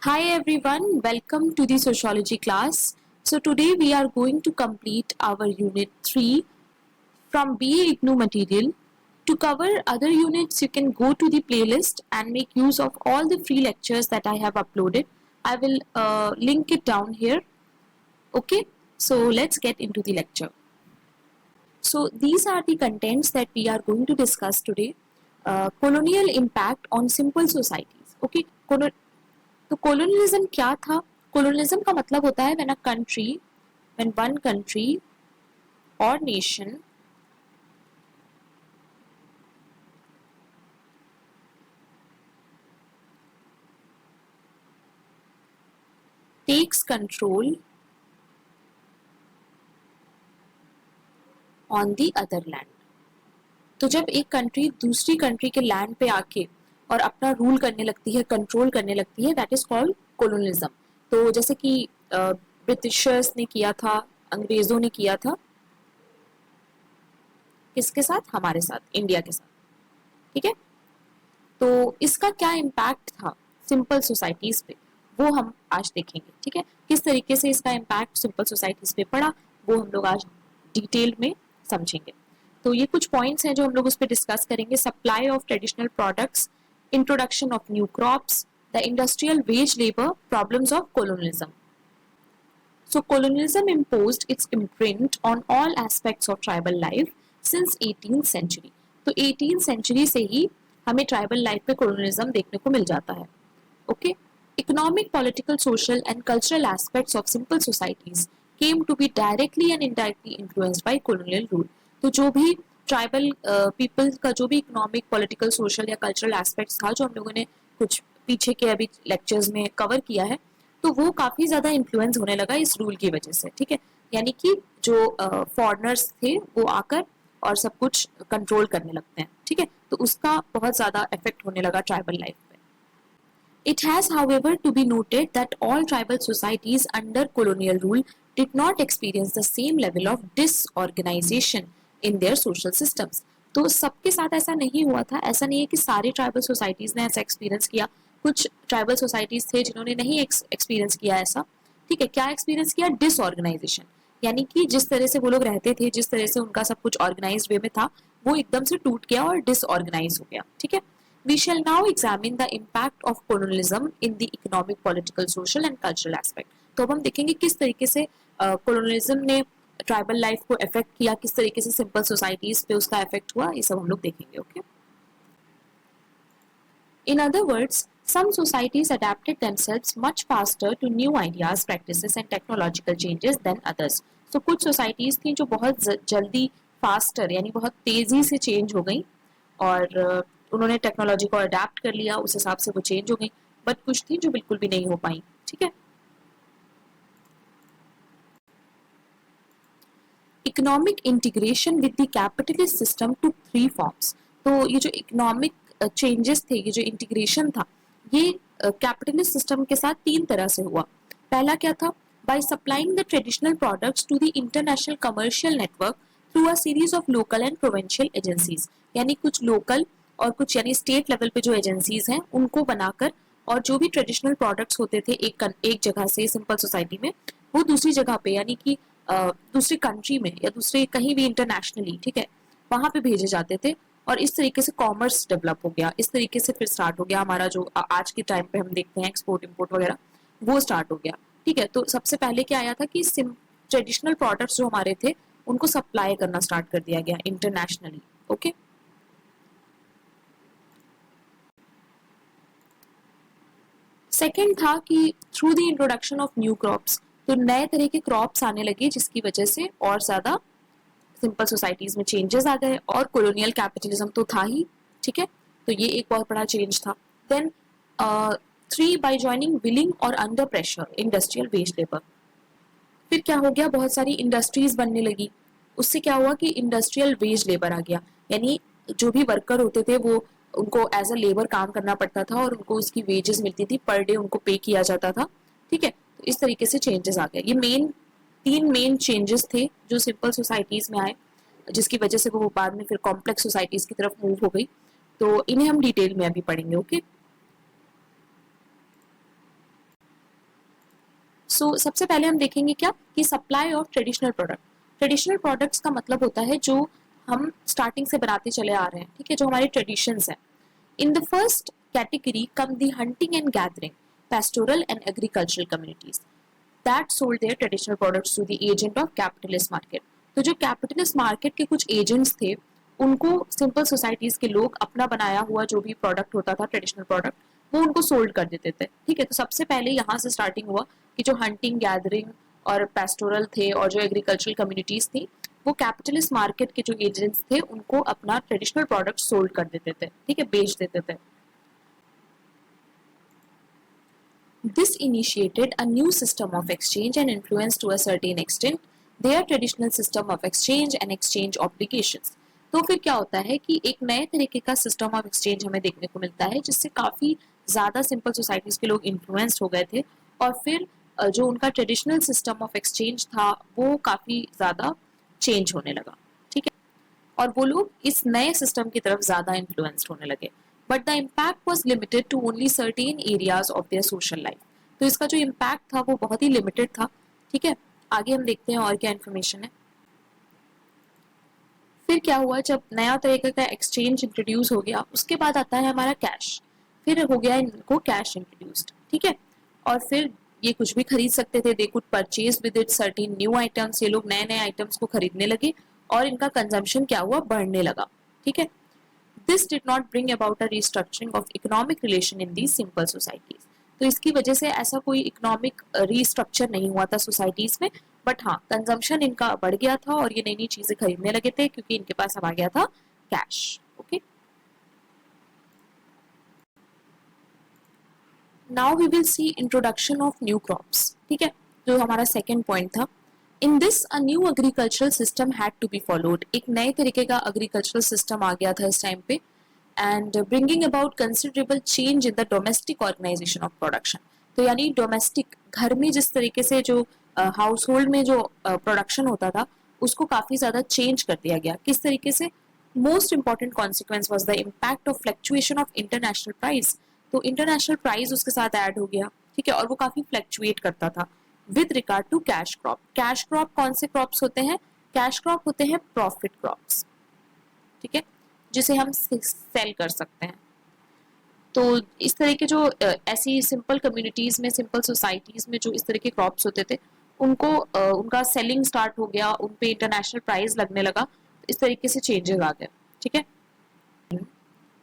Hi everyone, welcome to the sociology class. So today we are going to complete our unit 3 from BA IGNOU material. To cover other units, you can go to the playlist and make use of all the free lectures that I have uploaded. I will link it down here. Okay, so let's get into the lecture. So these are the contents that we are going to discuss today. Colonial impact on simple societies. Okay, तो colonialism क्या था? Colonialism का मतलब होता है when one country or nation takes control on the other land. तो जब एक कंट्री दूसरी कंट्री के लैंड पे आके और अपना रूल करने लगती है, कंट्रोल करने लगती है, दैट इज कॉल्ड कोलोनिज्म. तो जैसे कि ब्रिटिशर्स ने किया था, अंग्रेजों ने किया था, किसके साथ? हमारे साथ, इंडिया के साथ. ठीक है, तो इसका क्या इम्पैक्ट था सिंपल सोसाइटीज पे, वो हम आज देखेंगे. ठीक है, किस तरीके से इसका इम्पैक्ट सिंपल सोसाइटीज पे पड़ा, वो हम लोग आज डिटेल में समझेंगे. तो ये कुछ पॉइंट्स हैं जो हम लोग उस पर डिस्कस करेंगे. Supply of traditional products, introduction of new crops, the industrial wage labour, problems of colonism. So colonialism imposed its imprint on all aspects of tribal life since 18th century. तो 18th century से ही हमें tribal life पे colonialism देखने को मिल जाता है. Okay, economic, political, social and cultural aspects of simple societies came to be directly and indirectly influenced by colonial rule. तो जो भी ट्राइबल पीपल का जो भी इकोनॉमिक, पॉलिटिकल, सोशल या कल्चरल एस्पेक्ट्स था, जो हम लोगों ने कुछ पीछे के अभी लेक्चर्स में कवर किया है, तो वो काफी ज्यादा इन्फ्लुएंस होने लगा इस रूल की वजह से. ठीक है, यानी कि जो फॉरेनर्स थे वो आकर और सब कुछ कंट्रोल करने लगते हैं. ठीक है, तो उसका बहुत ज्यादा इफेक्ट होने लगा ट्राइबल लाइफ पे. It has, however, to be noted that all tribal societies under colonial rule did not experience the same level of disorganization in their social systems. तो सबके साथ ऐसा नहीं हुआ था. ऐसा नहीं है कि सारी ट्राइबल सोसाइटीज ने ऐसा एक्सपीरियंस किया. कुछ ट्राइबल सोसाइटीज थे जिन्होंने नहीं एक्सपीरियंस किया ऐसा. ठीक है, क्या एक्सपीरियंस किया? डिसऑर्गेनाइजेशन. यानी कि जिस तरह से वो लोग रहते थे, जिस तरह से उनका सब कुछ ऑर्गेनाइज्ड वे में था, वो एकदम से टूट गया और डिसऑर्गेनाइज हो गया. ठीक है, we shall now examine the impact of colonialism in the economic, political, social and cultural aspect. तो अब हम देखेंगे किस तरीके से colonialism ने ट्राइबल लाइफ को इफेक्ट किया, किस तरीके से सिंपल सोसाइटीज पे उसका इफेक्ट हुआ, ये सब हम लोग देखेंगे. Okay, in other words, some societies adapted themselves much faster to new ideas, practices and technological changes than others. So कुछ सोसाइटीज थी जो बहुत जल्दी, फास्टर यानी बहुत तेजी से चेंज हो गई और उन्होंने टेक्नोलॉजी को अडेप्ट कर लिया, उस हिसाब से वो चेंज हो गई. बट कुछ थी जो बिल्कुल भी नहीं हो पाई. ठीक है, economic integration with the capitalist system to 3 forms. तो ये जो इकोनॉमिक चेंजेस थे, ये जो इंटीग्रेशन था, ये कैपिटलिस्ट सिस्टम के साथ 3 तरह से हुआ. पहला क्या था? By supplying the traditional products to the international commercial network through a series of local and provincial agencies. यानी कुछ लोकल और कुछ यानी स्टेट लेवल पे जो एजेंसीज हैं उनको बनाकर, और जो भी ट्रेडिशनल प्रोडक्ट्स होते थे एक जगह से सिंपल सोसाइटी में, वो दूसरी जगह पे यानी कि दूसरी कंट्री में या दूसरे कहीं भी इंटरनेशनली, ठीक है, वहां पे भेजे जाते थे. और इस तरीके से कॉमर्स डेवलप हो गया. इस तरीके से फिर स्टार्ट हो गया हमारा जो आज के टाइम पे हम देखते हैं एक्सपोर्ट इम्पोर्ट वगैरह, वो स्टार्ट हो गया. ठीक है, तो सबसे पहले क्या आया था कि ट्रेडिशनल प्रोडक्ट्स जो हमारे थे उनको सप्लाई करना स्टार्ट कर दिया गया इंटरनेशनली. ओके, सेकेंड था कि through the introduction of new crops. तो नए तरह के क्रॉप्स आने लगे जिसकी वजह से और ज्यादा सिंपल सोसाइटीज में चेंजेस आ गए. और कॉलोनियल कैपिटलिज्म तो था ही. ठीक है, तो ये एक बहुत बड़ा चेंज था. देन 3, बाय ज्वाइनिंग विलिंग और under pressure industrial wage labour. फिर क्या हो गया? बहुत सारी इंडस्ट्रीज बनने लगी. उससे क्या हुआ कि इंडस्ट्रियल वेज लेबर आ गया. यानी जो भी वर्कर होते थे वो, उनको एज अ लेबर काम करना पड़ता था और उनको उसकी वेजेस मिलती थी, पर डे उनको पे किया जाता था. ठीक है, तो इस तरीके से चेंजेस आ गए. ये 3 मेन चेंजेस थे जो सिंपल सोसाइटीज में आए, जिसकी वजह से वो बाद में फिर कॉम्प्लेक्स सोसाइटीज की तरफ मूव हो गई. तो इन्हें हम डिटेल में अभी पढ़ेंगे. ओके, सो सबसे पहले हम देखेंगे क्या कि supply of traditional product. Traditional products का मतलब होता है जो हम स्टार्टिंग से बनाते चले आ रहे हैं, ठीक है, जो हमारे ट्रेडिशंस हैं। In the first category come the hunting and gathering, pastoral and agricultural communities that sold their traditional products to the agent of capitalist market। तो जो कैपिटलिस्ट मार्केट के कुछ एजेंट्स थे, उनको सिंपल सोसाइटीज के लोग अपना बनाया हुआ जो भी प्रोडक्ट होता था, ट्रेडिशनल प्रोडक्ट, वो उनको सोल्ड कर देते थे, ठीक है। तो सबसे पहले यहाँ से स्टार्टिंग हुआ कि जो हंटिंग गैदरिंग और पेस्टोरल थे और जो एग्रीकल्चरल कम्युनिटीज थी, वो कैपिटलिस्ट मार्केट के जो एजेंट्स थे उनको अपना ट्रेडिशनल प्रोडक्ट सोल्ड कर देते थे, ठीक है, बेच देते थे। This initiated a new system of exchange and influenced to a certain extent their traditional system of exchange and exchange obligations। तो फिर क्या होता है कि एक नए तरीके का सिस्टम ऑफ एक्सचेंज हमें देखने को मिलता है, जिससे काफ़ी ज़्यादा सिंपल सोसाइटीज़ के लोग इन्फ्लुएंस्ड हो गए थे, और फिर जो उनका ट्रेडिशनल सिस्टम ऑफ एक्सचेंज था वो काफ़ी ज़्यादा चेंज होने लगा, ठीक है, और वो लोग इस नए सिस्टम की तरफ ज़्यादा इन्फ्लुएंस्ड होने लगे। But the impact was limited to only certain areas of their social life. तो इसका जो इम्पैक्ट था वो बहुत ही लिमिटेड था, ठीक है। आगे हम देखते हैं और क्या इन्फॉर्मेशन है। फिर क्या हुआ, जब नया तरीके का एक्सचेंज इंट्रोड्यूस हो गया, उसके बाद आता है हमारा कैश। फिर हो गया इनको कैश इंट्रोड्यूस्ड, ठीक है, और फिर ये कुछ भी खरीद सकते थे, they could purchase with it certain new items. ये लोग नए नए आइटम्स को खरीदने लगे और इनका कंजम्पशन क्या हुआ, बढ़ने लगा, ठीक है। This did not bring about a restructuring of economic relation in the simple societies. तो इसकी वजह से ऐसा कोई इकोनॉमिक रिस्ट्रक्चर नहीं हुआ था सोसाइटीज में, बट हाँ, कंजम्पशन इनका बढ़ गया था और ये नई नई चीजें खरीदने लगे थे क्योंकि इनके पास अब आ गया था cash. Okay, now we will see introduction of new crops, ठीक है, जो हमारा सेकेंड पॉइंट था। In this a new agricultural system had to be followed. एक नए तरीके का एग्रीकल्चरल सिस्टम आ गया था इस टाइम पे, and bringing about considerable change in the domestic organisation of production. तो यानी डोमेस्टिक, घर में जिस तरीके से जो हाउस होल्ड में जो प्रोडक्शन होता था, उसको काफी ज्यादा चेंज कर दिया गया। किस तरीके से? Most important consequence was the impact of fluctuation of international price. तो इंटरनेशनल प्राइस उसके साथ ऐड हो गया, ठीक है, और वो काफी फ्लक्चुएट करता था। With regard to cash crop, cash crop कौन से क्रॉप्स होते हैं? कैश क्रॉप होते हैं प्रॉफिट क्रॉप्स, ठीक है, जिसे हम सेल कर सकते हैं। तो इस तरह के जो ऐसी सिंपल कम्युनिटीज में, सिंपल सोसाइटीज में जो इस तरह के क्रॉप्स होते थे, उनको उनका सेलिंग स्टार्ट हो गया, उन पे इंटरनेशनल प्राइस लगने लगा, इस तरीके से चेंजेस आ गए, ठीक है।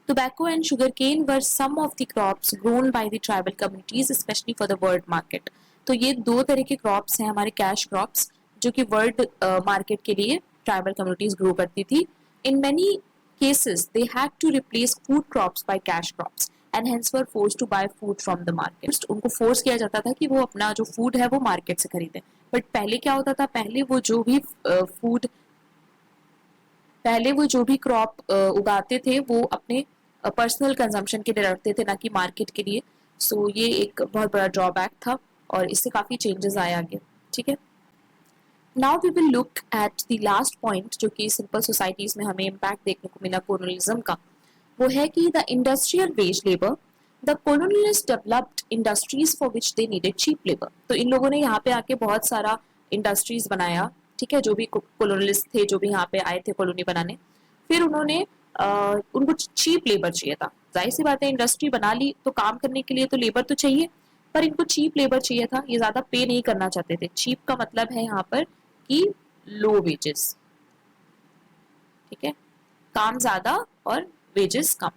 Tobacco and sugarcane were some of the crops grown by the tribal communities, especially for the world market। तो ये दो तरह के क्रॉप्स हैं हमारे कैश क्रॉप्स, जो कि वर्ल्ड मार्केट के लिए ट्राइबल कम्युनिटीज ग्रो करती थी। In many cases they had to replace food crops by cash crops and hence were forced to buy food from the market। उनको फोर्स किया जाता था कि वो अपना जो फूड है वो मार्केट से खरीदें। बट पहले क्या होता था, पहले वो जो भी क्रॉप उगाते थे वो अपने पर्सनल कंजम्पशन के लिए रखते थे, ना कि मार्केट के लिए। सो ये एक बहुत बड़ा ड्रॉबैक था और इससे काफ़ी चेंजेस आए आगे, ठीक है। Now we will look at the last point, जो कि सिंपल सोसाइटीज में हमें इम्पैक्ट देखने को मिला कोलोनियलिज्म का। वो है कि the industrial wage labour. The colonialist developed industries for which they needed cheap labour. तो इन लोगों ने यहाँ पे आके बहुत सारा इंडस्ट्रीज बनाया, ठीक है, जो भी कोलोनियलिस्ट थे, जो भी यहाँ पे आए थे कॉलोनी बनाने। फिर उन्होंने उनको चीप लेबर चाहिए था। जाहिर सी बात है, इंडस्ट्री बना ली तो काम करने के लिए तो लेबर तो चाहिए, पर इनको चीप लेबर चाहिए था। ये ज्यादा पे नहीं करना चाहते थे। चीप का मतलब है यहाँ पर कि लो वेजेस, ठीक है, काम ज्यादा और वेजेस कम।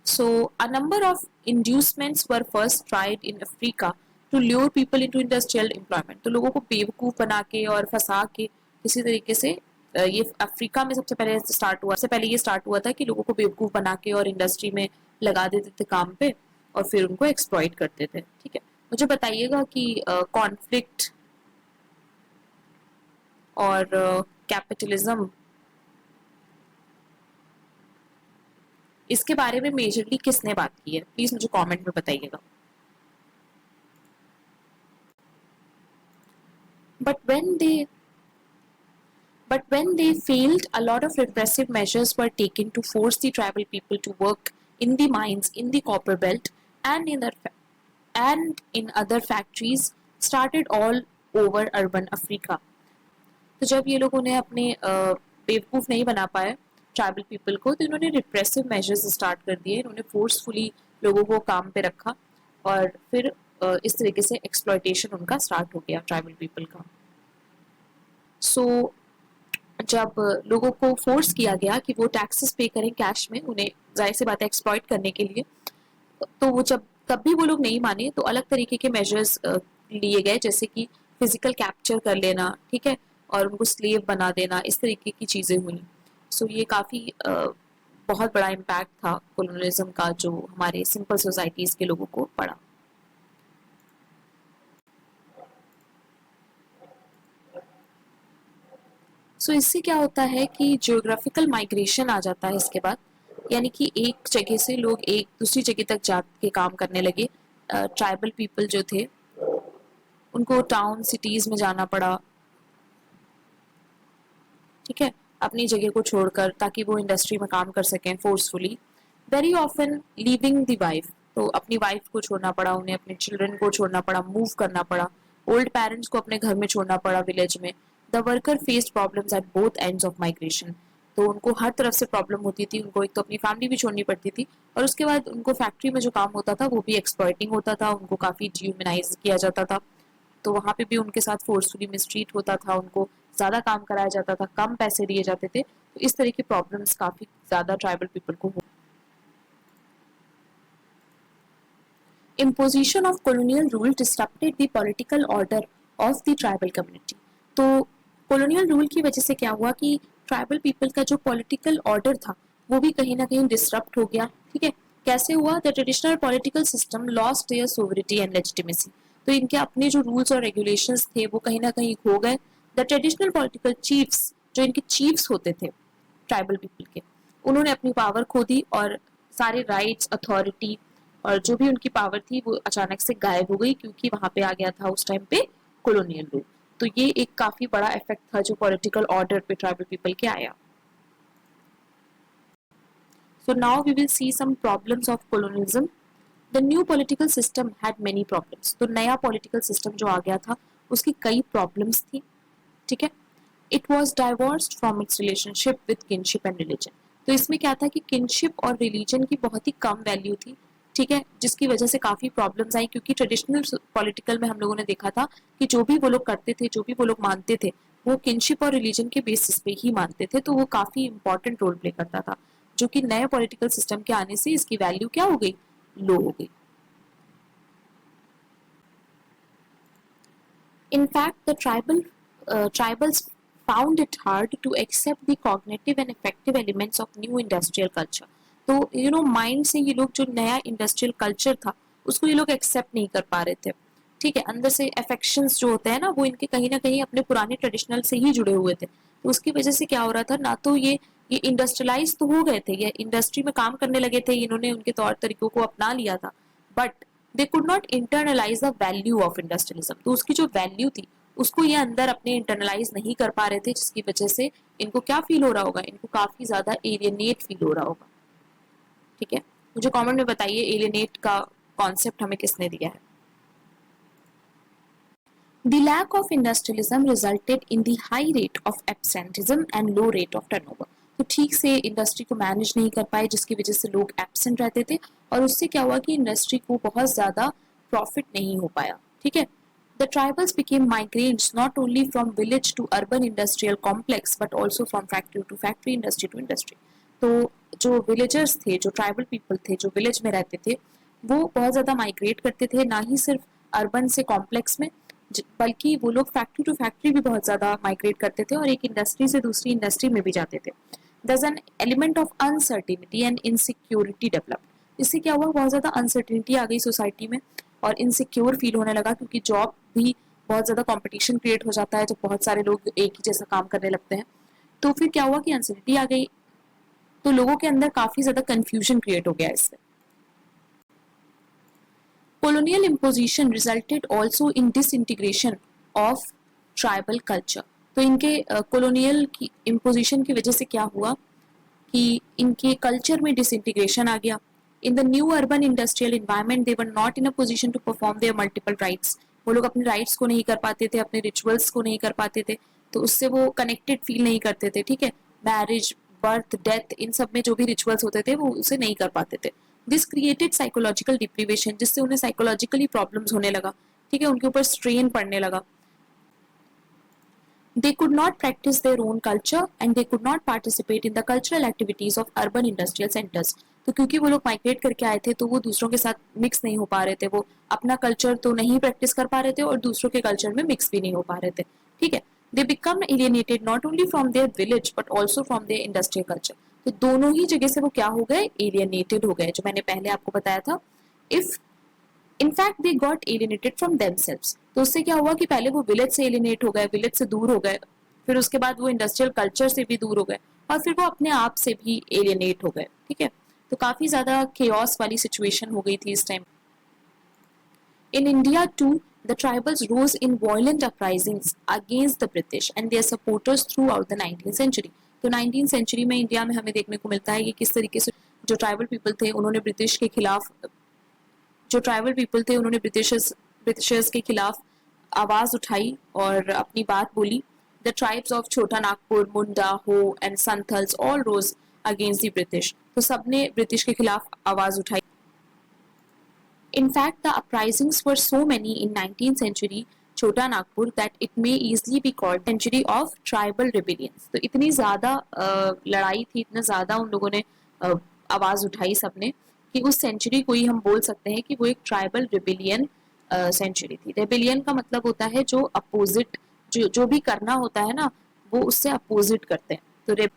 So a number of inducements were first tried in Africa to lure people into industrial employment. तो लोगों को बेवकूफ बना के और फंसा के किसी तरीके से, ये अफ्रीका में सबसे पहले स्टार्ट हुआ। सबसे पहले ये स्टार्ट हुआ था कि लोगों को बेवकूफ बना के और इंडस्ट्री में लगा देते थे काम पे और फिर उनको एक्सप्लॉइट करते थे, ठीक है। मुझे बताइएगा कि कॉन्फ्लिक्ट और कैपिटलिज्म, इसके बारे में मेजरली किसने बात की है? प्लीज मुझे कमेंट में बताइएगा। But when they but when they failed, a lot of repressive measures were taken to force the tribal people to work in the mines, in the copper belt, and in other factories started all over urban Africa. तो जब ये लोग उन्हें अपने बेवकूफ़ नहीं बना पाए ट्राइबल पीपल को, तो इन्होंने रिप्रेसिव मेजर्स स्टार्ट कर दिए, इन्होंने फोर्सफुली लोगों को काम पे रखा और फिर इस तरीके से एक्सप्लॉयटेशन उनका स्टार्ट हो गया ट्राइबल पीपल का। सो जब लोगों को फोर्स किया गया कि वो टैक्सेस पे करें कैश में, उन्हें जाहिर सी बात है एक्सप्लॉइट करने के लिए, तो वो जब तब भी वो लोग नहीं माने तो अलग तरीके के मेजर्स लिए गए, जैसे कि फिजिकल कैप्चर कर लेना, ठीक है, और उनको स्लेव बना देना, इस तरीके की चीज़ें हुई। सो ये काफ़ी बहुत बड़ा इम्पैक्ट था कोलोनियलिज्म का जो हमारे सिंपल सोसाइटीज़ के लोगों को पड़ा। सो इससे क्या होता है कि जियोग्राफिकल माइग्रेशन आ जाता है इसके बाद, यानी कि एक जगह से लोग एक दूसरी जगह तक जा के काम करने लगे। ट्राइबल पीपल जो थे उनको टाउन सिटीज़ में जाना पड़ा, ठीक है, अपनी जगह को छोड़कर, ताकि वो इंडस्ट्री में काम कर सकें forcefully. Very often leaving the wife, तो अपनी वाइफ को छोड़ना पड़ा उन्हें, अपने चिल्ड्रन को छोड़ना पड़ा, मूव करना पड़ा, ओल्ड पेरेंट्स को अपने घर में छोड़ना पड़ा विलेज में। The worker faced problems at both ends of migration, तो उनको हर तरफ से प्रॉब्लम होती थी, उनको एक तो अपनी फैमिली भी छोड़नी पड़ती थी और उसके बाद उनको फैक्ट्री में जो काम होता था वो भी एक्सप्लॉइटिंग होता था, उनको काफ़ी डिह्यूमनाइज किया जाता था, तो वहाँ पे भी उनके साथ फोर्सफुली मिसट्रीट होता था, उनको ज़्यादा काम कराया जाता था, कम पैसे दिए जाते थे। तो इस तरह की प्रॉब्लम्स काफ़ी ज़्यादा ट्राइबल पीपल को हो। Imposition of colonial rule disrupted the political order of the tribal community. तो colonial rule की वजह से क्या हुआ कि ट्राइबल पीपल का जो पॉलिटिकल ऑर्डर था वो भी कहीं ना कहीं डिसरप्ट हो गया, ठीक है। कैसे हुआ? The traditional political system lost their sovereignty and legitimacy, तो इनके अपने जो रूल्स और रेगुलेशंस थे वो कहीं ना कहीं खो गए। द ट्रेडिशनल पॉलिटिकल चीफ्स, जो इनके चीफ्स होते थे ट्राइबल पीपल के, उन्होंने अपनी पावर खो दी और सारे राइट्स, अथॉरिटी और जो भी उनकी पावर थी वो अचानक से गायब हो गई, क्योंकि वहां पे आ गया था उस टाइम पे कॉलोनियल रूल। तो ये एक काफी बड़ा इफेक्ट था जो पॉलिटिकल ऑर्डर पे ट्राइबल पीपल के आया। So now we will see some problems of colonialism. The new political system had many problems, तो नया पॉलिटिकल सिस्टम जो आ गया था उसकी कई प्रॉब्लम्स थी, ठीक है। It was divorced from its relationship with kinship and religion, तो इसमें क्या था कि किनशिप और रिलीजन की बहुत ही कम वैल्यू थी, ठीक है, जिसकी वजह से काफी प्रॉब्लम्स आई, क्योंकि ट्रेडिशनल पॉलिटिकल में हम लोगों ने देखा था कि जो भी वो लोग करते थे, जो भी वो लोग मानते थे, वो किनशिप और रिलीजन के बेसिस पे ही मानते थे, तो वो काफी इंपॉर्टेंट रोल प्ले करता था, जो कि नए पॉलिटिकल सिस्टम के आने से इसकी वैल्यू क्या हो गई? लो हो गई। In fact, the tribals found it hard to accept the cognitive and effective elements of new industrial culture. तो माइंड से ये लोग जो नया इंडस्ट्रियल कल्चर था उसको ये लोग एक्सेप्ट नहीं कर पा रहे थे, ठीक है। अंदर से अफेक्शंस जो होते हैं ना वो इनके कहीं ना कहीं अपने पुराने ट्रेडिशनल से ही जुड़े हुए थे, तो उसकी वजह से क्या हो रहा था, ना तो ये इंडस्ट्रियलाइज तो हो गए थे, ये इंडस्ट्री में काम करने लगे थे, इन्होंने उनके तौर तरीकों को अपना लिया था, but they could not internalise the value of industrialism, तो उसकी जो वैल्यू थी उसको ये अंदर अपने इंटरनलाइज नहीं कर पा रहे थे, जिसकी वजह से इनको क्या फील हो रहा होगा? इनको काफी ज्यादा एलियनेट फील हो रहा होगा, ठीक है। मुझे कमेंट में बताइए एलियनेट का कॉन्सेप्ट हमें किसने दिया है। The lack of industrialism resulted in the high rate of absenteeism and low rate of turnover. तो ठीक से इंडस्ट्री को मैनेज नहीं कर पाए, जिसकी वजह से लोग एब्सेंट रहते थे और उससे क्या हुआ कि इंडस्ट्री को बहुत ज़्यादा प्रॉफिट नहीं हो पाया, ठीक है। The tribals became migrants not only from village to urban industrial complex but also from factory to factory, industry to industry. तो जो विलेजर्स थे, जो ट्राइबल पीपल थे, जो विलेज में रहते थे, वो बहुत ज़्यादा माइग्रेट करते थे, ना ही सिर्फ अर्बन से कॉम्प्लेक्स में, बल्कि वो लोग फैक्ट्री टू फैक्ट्री भी बहुत ज़्यादा माइग्रेट करते थे और एक इंडस्ट्री से दूसरी इंडस्ट्री में भी जाते थे। दस an element of uncertainty and insecurity develop, इससे क्या हुआ, बहुत ज़्यादा अनसर्टिनिटी आ गई सोसाइटी में और इनसिक्योर फील होने लगा, क्योंकि जॉब भी बहुत ज़्यादा कंपटीशन क्रिएट हो जाता है जब बहुत सारे लोग एक ही जैसा काम करने लगते हैं। तो फिर क्या हुआ कि अनसर्टिनिटी आ गई, तो लोगों के अंदर काफ़ी ज़्यादा कन्फ्यूजन क्रिएट हो गया इससे। Colonial imposition resulted also in disintegration of tribal culture. तो इनके colonial की imposition की वजह से क्या हुआ कि इनके कल्चर में डिसइंटीग्रेशन आ गया। In the new urban industrial environment, they were not in a position to perform their multiple rights. वो लोग अपने राइट्स को नहीं कर पाते थे, अपने रिचुअल्स को नहीं कर पाते थे, तो उससे वो कनेक्टेड फील नहीं करते थे, ठीक है। मैरिज, बर्थ, डेथ, इन सब में जो भी रिचुअल्स होते थे वो उसे नहीं कर पाते थे। दिस क्रिएटेड साइकोलॉजिकल डिप्रीवेशन, जिससे उन्हें साइकोलॉजिकली प्रॉब्लम्स होने लगा, ठीक है, उनके ऊपर स्ट्रेन पड़ने लगा। They could not practice their own culture and they could not participate in the cultural activities of urban industrial centers. तो क्योंकि वो लोग माइग्रेट करके आए थे तो वो दूसरों के साथ मिक्स नहीं हो पा रहे थे, वो अपना कल्चर तो नहीं प्रैक्टिस कर पा रहे थे और दूसरों के कल्चर में मिक्स भी नहीं हो पा रहे थे, ठीक है। They become alienated not only from their village but also from their industrial culture. तो दोनों ही जगह से वो क्या हो गए, एलियनेटेड हो गए, जो मैंने पहले आपको बताया था। If in fact they got alienated from themselves, तो उससे क्या हुआ कि पहले वो विलेज से एलियनेट हो गए, विलेज से दूर हो गए, फिर उसके बाद वो इंडस्ट्रियल कल्चर से भी दूर हो गए और फिर वो अपने आप से भी एलियनेट हो गए, ठीक है। तो काफी ज्यादा केओस वाली सिचुएशन हो गई थी इस time. In India too the tribals rose in violent uprisings against the British and their supporters throughout the 19th century. तो 19th सेंचुरी में इंडिया में हमें देखने को मिलता है कि किस तरीके से जो ट्राइबल पीपल थे उन्होंने ब्रिटिश के खिलाफ, जो ट्राइबल पीपल थे उन्होंने ब्रिटिशर्स के खिलाफ आवाज उठाई और अपनी बात बोली। द ट्राइब्स ऑफ छोटा Nagpur, Munda, Ho and Santhals all rose against the British. तो सबने ब्रिटिश के खिलाफ आवाज उठाई। In fact, the uprisings were so many in 19th century छोटा Nagpur that it may easily be called century of tribal rebellions। तो इतनी ज्यादा लड़ाई थी, इतना ज्यादा उन लोगों ने आवाज उठाई सबने, कि उस सेंचुरी को ही हम बोल सकते हैं कि वो एक ट्राइबल रिबेलियन सेंचुरी थी। रेबेलियन का मतलब होता है जो अपोजिट, जो भी करना होता है ना वो उससे अपोजिट करते हैं। तो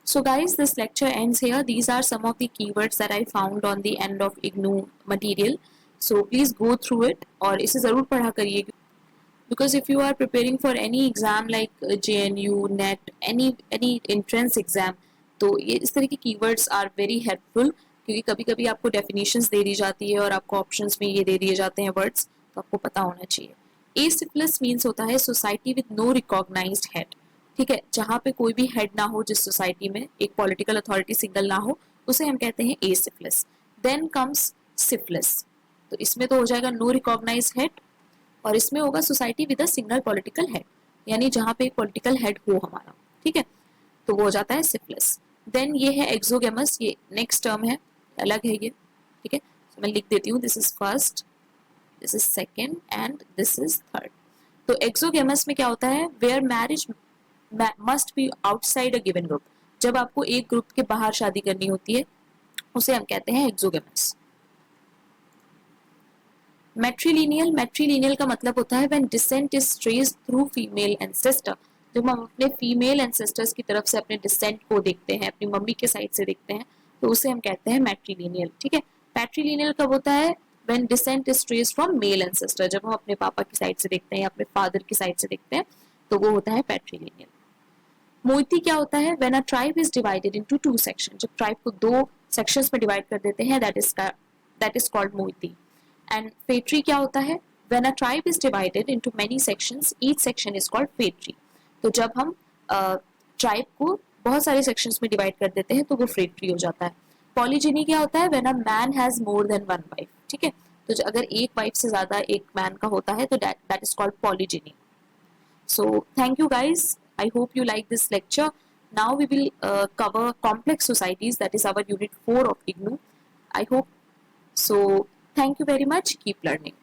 So guys, this lecture ends here. These are some of the keywords that I found on the end of IGNOU material. So please go through it और इसे ज़रूर पढ़ा करिए, because if you are preparing for any exam like JNU, NET, any entrance exam, तो ये इस तरह के keywords are very helpful, क्योंकि कभी कभी आपको definitions दे दी जाती है और आपको options में ये दे दिए जाते हैं words, तो आपको पता होना चाहिए। Asyphilis means होता है society with no recognized head, ठीक है, जहाँ पे कोई भी हेड ना हो, जिस सोसाइटी में एक पॉलिटिकल अथॉरिटी सिंगल ना हो, उसे हम कहते हैं एसिफिलिस। देन कम्स सिफिलिस, तो इसमें तो हो जाएगा नो रिकॉग्नाइज हेड, और इसमें होगा society with a single political head, यानी जहाँ पे एक पॉलिटिकल हेड हो हमारा, ठीक है, तो वो हो जाता है सिफिलिस। देन ये है एक्सोगेमस, ये नेक्स्ट टर्म है, अलग है ये, ठीक है, तो मैं लिख देती हूँ, this is first, this is second and this is third. तो एक्सोगेमस में क्या होता है, where marriage must be outside a given group, जब आपको एक ग्रुप के बाहर शादी करनी होती है उसे हम कहते हैं एक्सोगेमस। मैट्रिलिनियल, मैट्रिलिनियल का मतलब होता है when descent is traced through female ancestor, जब हम अपने फीमेल एंसेस्टर्स की तरफ से अपने डिसेंट को देखते हैं, अपनी मम्मी के साइड से देखते हैं, तो उसे हम कहते हैं मैट्रिलिनियल, ठीक है। पैट्रिलिनियल कब होता है, when descent is traced from male ancestor, जब हम अपने पापा की साइड से देखते हैं या अपने फादर की साइड से देखते हैं, तो वो होता है पैट्रिलिनियल। मोइती क्या होता है, when a tribe is divided into two section, जब ट्राइब को दो सेक्शंस में डिवाइड कर देते हैं, that is called moiety. And phratry क्या होता है, when a tribe is divided into many sections, each section is called phratry. तो जब हम ट्राइब को बहुत सारे सेक्शंस में डिवाइड कर देते हैं तो वो फेट्री हो जाता है। पॉलीजिनी क्या होता है, when a man has more than one wife, ठीक है, तो अगर एक वाइफ से ज्यादा एक मैन का होता है तो that is called पॉलीजिनी। So thank you guys. I hope you like this lecture. Now we will cover complex societies, that is our unit 4 of IGNOU. I hope so. Thank you very much. Keep learning.